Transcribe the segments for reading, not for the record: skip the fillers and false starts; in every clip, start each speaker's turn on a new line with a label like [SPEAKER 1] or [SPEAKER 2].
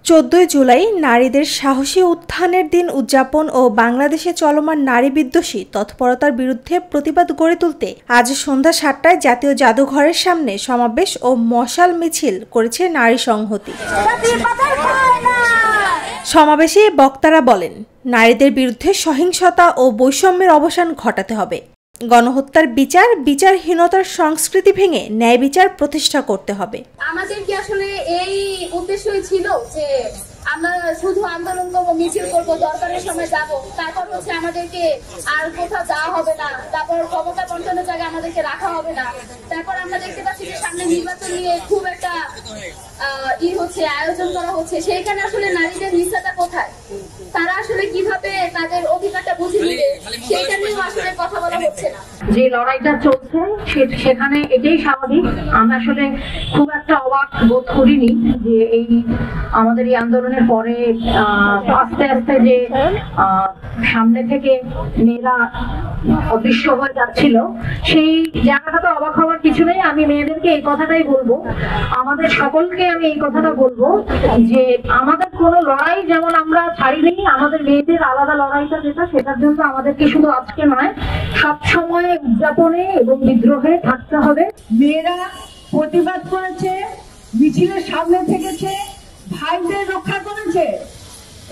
[SPEAKER 1] 14 জুলাই নারীদের সাহসী উত্থানের দিন উদযাপন ও বাংলাদেশে চলমান নারী বিদ্বেষী তৎপরতার বিরুদ্ধে প্রতিবাদ গড়ে তুলতে আজ সন্ধ্যা 7টায় জাতীয় জাদুঘরের সামনে সমাবেশ ও মশাল মিছিল করেছে নারী সংহতি। সমাবেশে বক্তারা বলেন, নারীদের বিরুদ্ধে সহিংসতা ও বৈষম্যের অবসান ঘটাতে হবে। গণহত্যার বিচার, বিচারহীনতার সংস্কৃতি ভেঙে ন্যায় বিচার প্রতিষ্ঠা করতে হবে।
[SPEAKER 2] আমাদের কি আসলে এই উদ্দেশ্যই ছিল যে আমরা শুধু আন্দোলন করবো, মিছিল করবো, দরকারের সময় যাব, তারপর আমাদেরকে আর কোথাও যাওয়া হবে না, তারপর ক্ষমতা বন্টনের জায়গায় আমাদেরকে রাখা হবে না। তারপর আমরা দেখতে পাচ্ছি যে সামনে নির্বাচন নিয়ে খুব একটা আয়োজন করা হচ্ছে। সেইখানে আসলে নারীদের নিষ্ঠাটা কোথায়, তারা আসলে কিভাবে তাদের অধিকারটা বুঝে নিবে, সেইটা নিয়েও আসলে কথা বলা হচ্ছে না।
[SPEAKER 3] যে লড়াইটা চলছে সেখানে এটাই স্বাভাবিক। আমরা আসলে খুব একটা অবাক বোধ করিনি যে আমাদের এই আন্দোলনের পরে আস্তে আস্তে যে সামনে থেকে মেয়েরা অদৃশ্য হয়ে যাচ্ছিল, সেই জায়গাটা তো অবাক হওয়ার কিছু নেই। আমি মেয়েদেরকে এই কথাটাই বলবো, আমাদের সকলকে আমি এই কথাটা বলবো যে আমাদের কোনো লড়াই যেমন আমরা ছাড়িনি, আমাদের মেয়েদের আলাদা লড়াইটা যেটা, সেটার জন্য আমাদেরকে শুধু আজকে নয়, সব সময় উদযাপনে এবং বিদ্রোহে থাকতে হবে।
[SPEAKER 4] মেয়েরা প্রতিবাদ করেছে, মিছিলের সামনে থেকেছে, ভাইদের রক্ষা করেছে,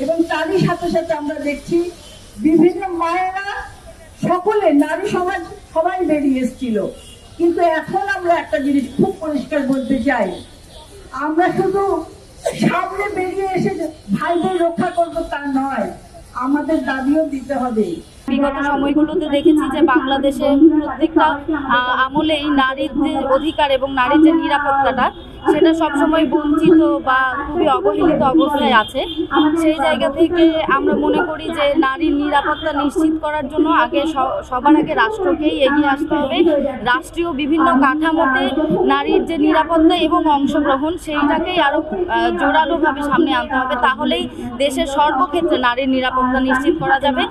[SPEAKER 4] এবং তারই সাথে সাথে আমরা দেখছি বিভিন্ন মায়েরা, সকলে, নারী সমাজ সবাই বেরিয়ে এসেছিল। কিন্তু এখন আমরা একটা জিনিস খুব পরিষ্কার বলতে চাই, আমরা শুধু সামনে বেরিয়ে এসে ভাইদের রক্ষা করবো তা নয়, আমাদের দাবিও দিতে হবে।
[SPEAKER 5] বিগত সময়গুলোতে দেখেছি যে বাংলাদেশে প্রত্যেকটা আমলেই নারীর যে অধিকার এবং নারীর যে নিরাপত্তাটা, সেটা সবসময় বঞ্চিত বা খুবই অবহেলিত অবস্থায় আছে। সেই জায়গা থেকে আমরা মনে করি যে নারীর নিরাপত্তা নিশ্চিত করার জন্য সবার আগে রাষ্ট্রকেই এগিয়ে আসতে হবে। রাষ্ট্রীয় বিভিন্ন কাঠামোতে নারীর যে নিরাপত্তা এবং অংশগ্রহণ, সেইটাকেই আরও জোরালোভাবে সামনে আনতে হবে। তাহলেই দেশের সর্বক্ষেত্রে নারীর নিরাপত্তা নিশ্চিত করা যাবে।